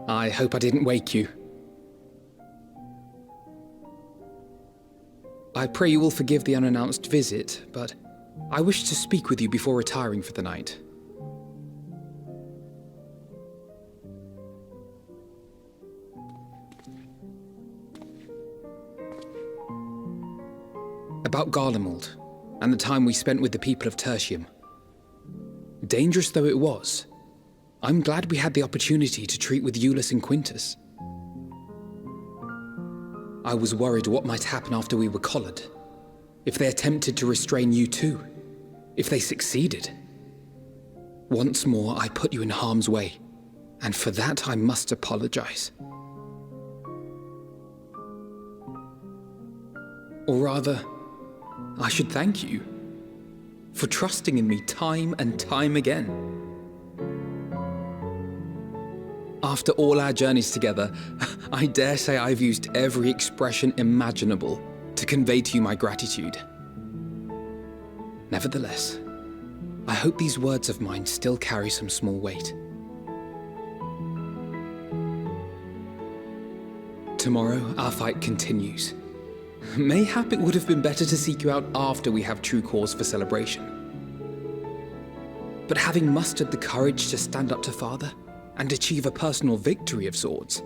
I hope I didn't wake you. I pray you will forgive the unannounced visit, but I wish to speak with you before retiring for the night. About Garlemald, and the time we spent with the people of Tertium. Dangerous though it was, I'm glad we had the opportunity to treat with Eulis and Quintus. I was worried what might happen after we were collared. If they attempted to restrain you too. If they succeeded. Once more, I put you in harm's way, and for that I must apologize. Or rather, I should thank you for trusting in me time and time again. After all our journeys together, I dare say I've used every expression imaginable to convey to you my gratitude. Nevertheless, I hope these words of mine still carry some small weight. Tomorrow, our fight continues. Mayhap it would have been better to seek you out after we have true cause for celebration. But having mustered the courage to stand up to Father and achieve a personal victory of sorts,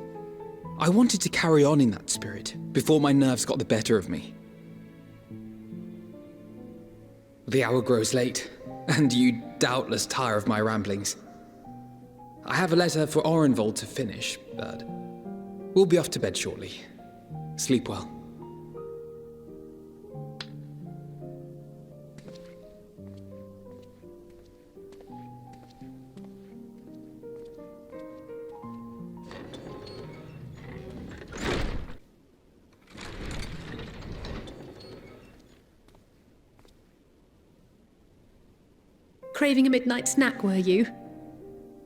I wanted to carry on in that spirit before my nerves got the better of me. The hour grows late, and you doubtless tire of my ramblings. I have a letter for Orenvold to finish, but we'll be off to bed shortly. Sleep well. Craving a midnight snack, were you?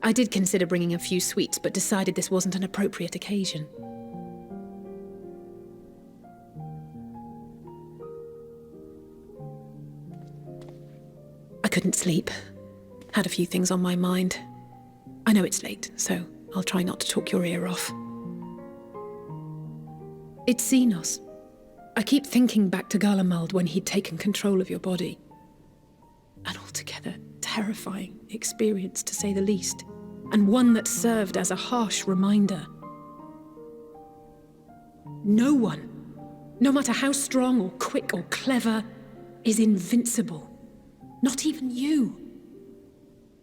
I did consider bringing a few sweets, but decided this wasn't an appropriate occasion. I couldn't sleep. Had a few things on my mind. I know it's late, so I'll try not to talk your ear off. It's Xenos. I keep thinking back to Garlemald when he'd taken control of your body. An altogether terrifying experience, to say the least, and one that served as a harsh reminder. No one, no matter how strong or quick or clever, is invincible. Not even you.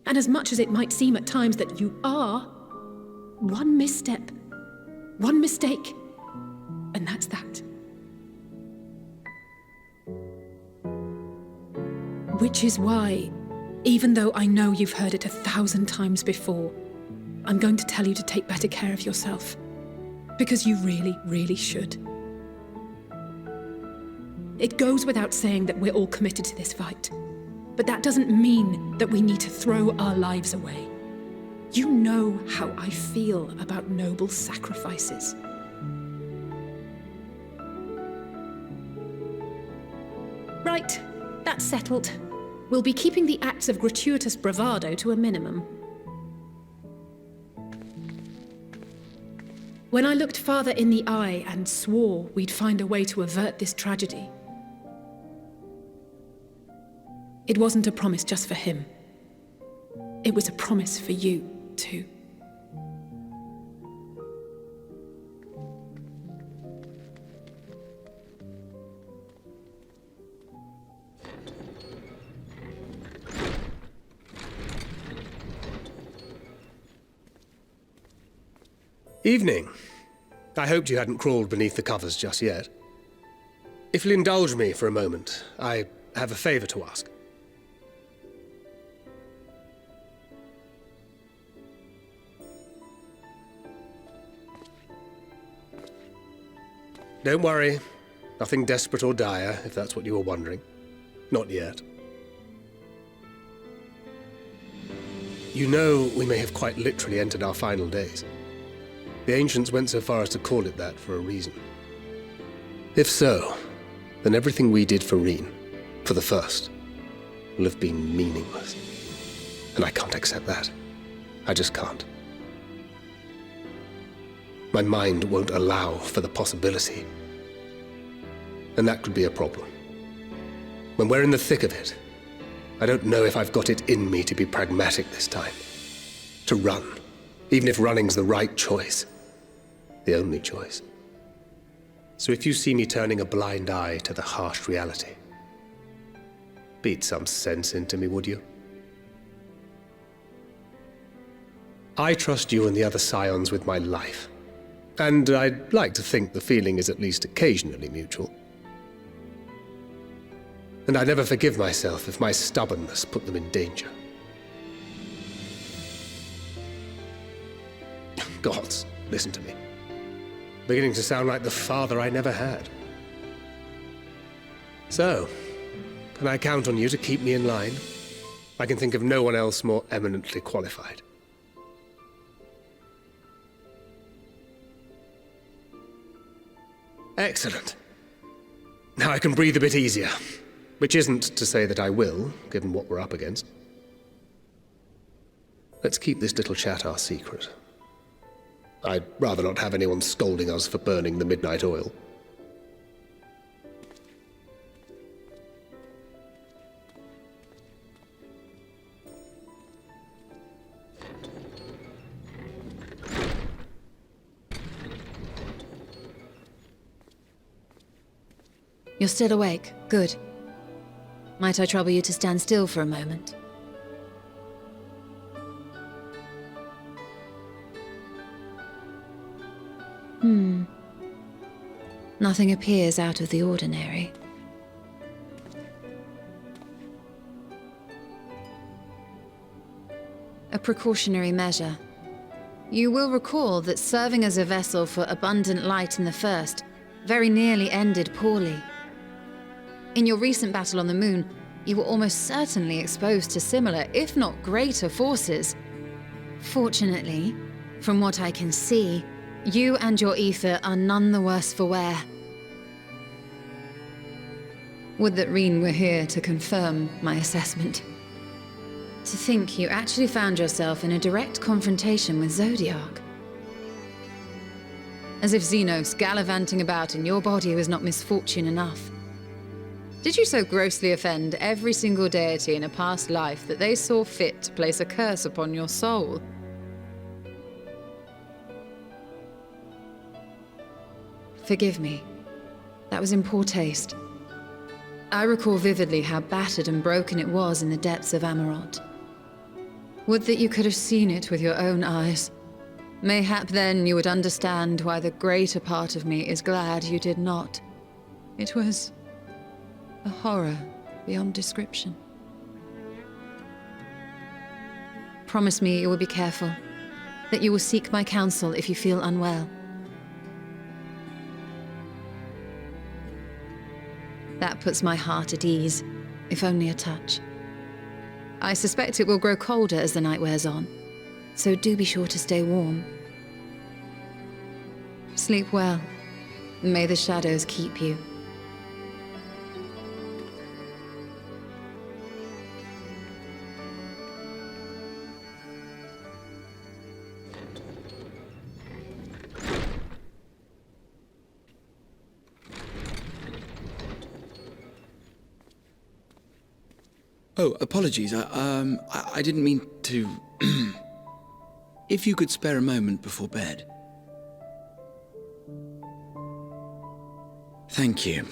And as much as it might seem at times that you are, one misstep, one mistake, and that's that. Which is why, even though I know you've heard it 1,000 times before, I'm going to tell you to take better care of yourself. Because you really, really should. It goes without saying that we're all committed to this fight. But that doesn't mean that we need to throw our lives away. You know how I feel about noble sacrifices. Right, that's settled. We'll be keeping the acts of gratuitous bravado to a minimum. When I looked Father in the eye and swore we'd find a way to avert this tragedy, it wasn't a promise just for him. It was a promise for you, too. Evening. I hoped you hadn't crawled beneath the covers just yet. If you'll indulge me for a moment, I have a favor to ask. Don't worry. Nothing desperate or dire, if that's what you were wondering. Not yet. You know we may have quite literally entered our final days. The ancients went so far as to call it that for a reason. If so, then everything we did for Ronin, for the First, will have been meaningless. And I can't accept that. I just can't. My mind won't allow for the possibility. And that could be a problem. When we're in the thick of it, I don't know if I've got it in me to be pragmatic this time. To run, even if running's the right choice. The only choice. So if you see me turning a blind eye to the harsh reality, beat some sense into me, would you? I trust you and the other Scions with my life. And I'd like to think the feeling is at least occasionally mutual. And I never forgive myself if my stubbornness put them in danger. Gods, listen to me. Beginning to sound like the father I never had. So, can I count on you to keep me in line? I can think of no one else more eminently qualified. Excellent. Now I can breathe a bit easier. Which isn't to say that I will, given what we're up against. Let's keep this little chat our secret. I'd rather not have anyone scolding us for burning the midnight oil. You're still awake. Good. Might I trouble you to stand still for a moment? Nothing appears out of the ordinary. A precautionary measure. You will recall that serving as a vessel for abundant light in the First very nearly ended poorly. In your recent battle on the Moon, you were almost certainly exposed to similar, if not greater, forces. Fortunately, from what I can see, you and your ether are none the worse for wear. Would that Ronin were here to confirm my assessment. To think you actually found yourself in a direct confrontation with Zodiark. As if Xenos gallivanting about in your body was not misfortune enough. Did you so grossly offend every single deity in a past life that they saw fit to place a curse upon your soul? Forgive me. That was in poor taste. I recall vividly how battered and broken it was in the depths of Amarant. Would that you could have seen it with your own eyes. Mayhap then you would understand why the greater part of me is glad you did not. It was a horror beyond description. Promise me you will be careful, that you will seek my counsel if you feel unwell. That puts my heart at ease, if only a touch. I suspect it will grow colder as the night wears on, so do be sure to stay warm. Sleep well. May the shadows keep you. Oh, apologies. I didn't mean to... If you could spare a moment before bed. Thank you.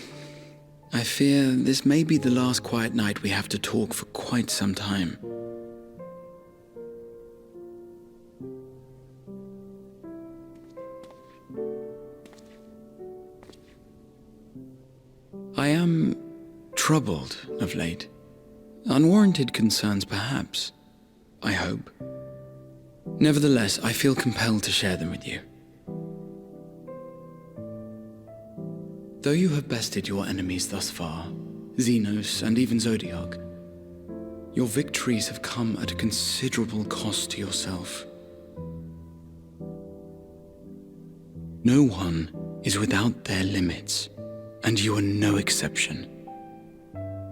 I fear this may be the last quiet night we have to talk for quite some time. I am troubled of late. Unwarranted concerns, perhaps. I hope. Nevertheless, I feel compelled to share them with you. Though you have bested your enemies thus far, Xenos and even Zodiark, your victories have come at a considerable cost to yourself. No one is without their limits, and you are no exception.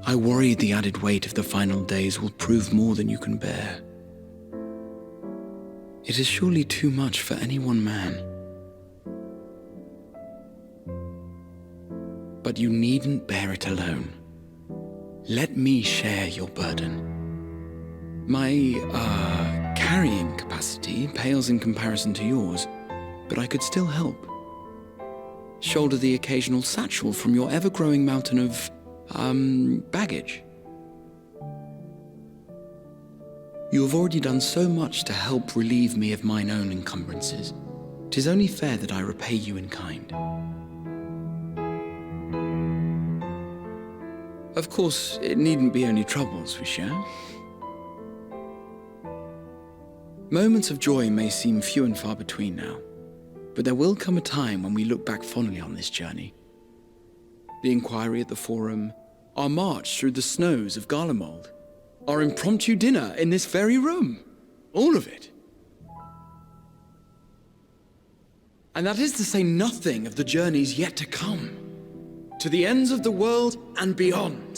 I worry the added weight of the final days will prove more than you can bear. It is surely too much for any one man. But you needn't bear it alone. Let me share your burden. My, carrying capacity pales in comparison to yours, but I could still help. Shoulder the occasional satchel from your ever-growing mountain of, baggage. You have already done so much to help relieve me of mine own encumbrances. 'Tis only fair that I repay you in kind. Of course, it needn't be only troubles we share. Moments of joy may seem few and far between now, but there will come a time when we look back fondly on this journey. The inquiry at the Forum, our march through the snows of Garlemald, our impromptu dinner in this very room. All of it. And that is to say nothing of the journeys yet to come, to the ends of the world and beyond.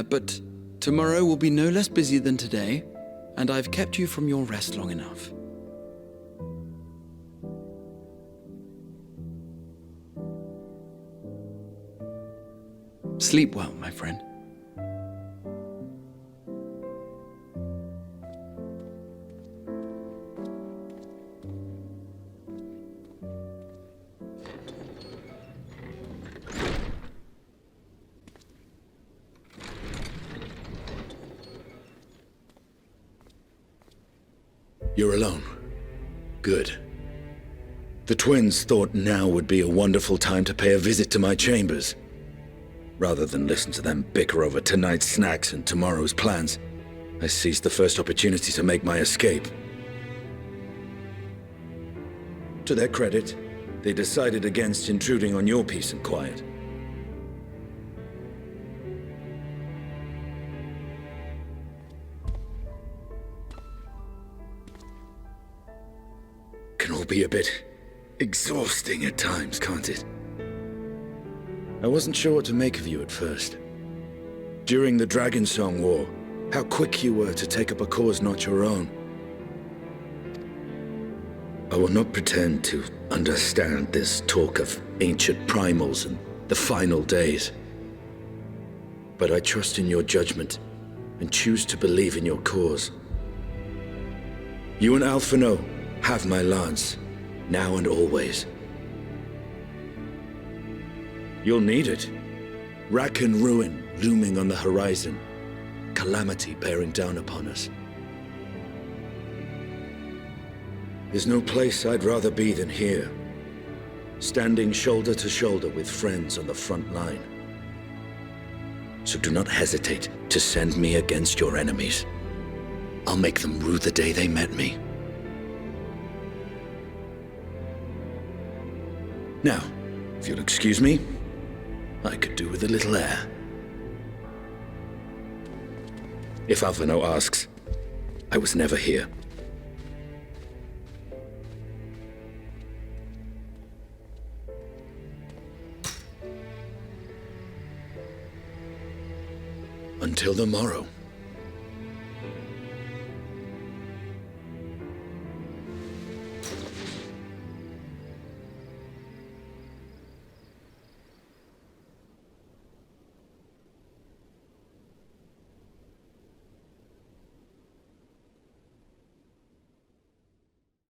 But tomorrow will be no less busy than today, and I've kept you from your rest long enough. Sleep well, my friend. You're alone. Good. The twins thought now would be a wonderful time to pay a visit to my chambers. Rather than listen to them bicker over tonight's snacks and tomorrow's plans, I seized the first opportunity to make my escape. To their credit, they decided against intruding on your peace and quiet. Can all be a bit exhausting at times, can't it? I wasn't sure what to make of you at first. During the Dragon Song War, how quick you were to take up a cause not your own. I will not pretend to understand this talk of ancient primals and the final days. But I trust in your judgment and choose to believe in your cause. You and Alphinaud have my lance, now and always. You'll need it. Rack and ruin looming on the horizon. Calamity bearing down upon us. There's no place I'd rather be than here. Standing shoulder to shoulder with friends on the front line. So do not hesitate to send me against your enemies. I'll make them rue the day they met me. Now, if you'll excuse me, I could do with a little air. If Alphinaud asks, I was never here. Until the morrow.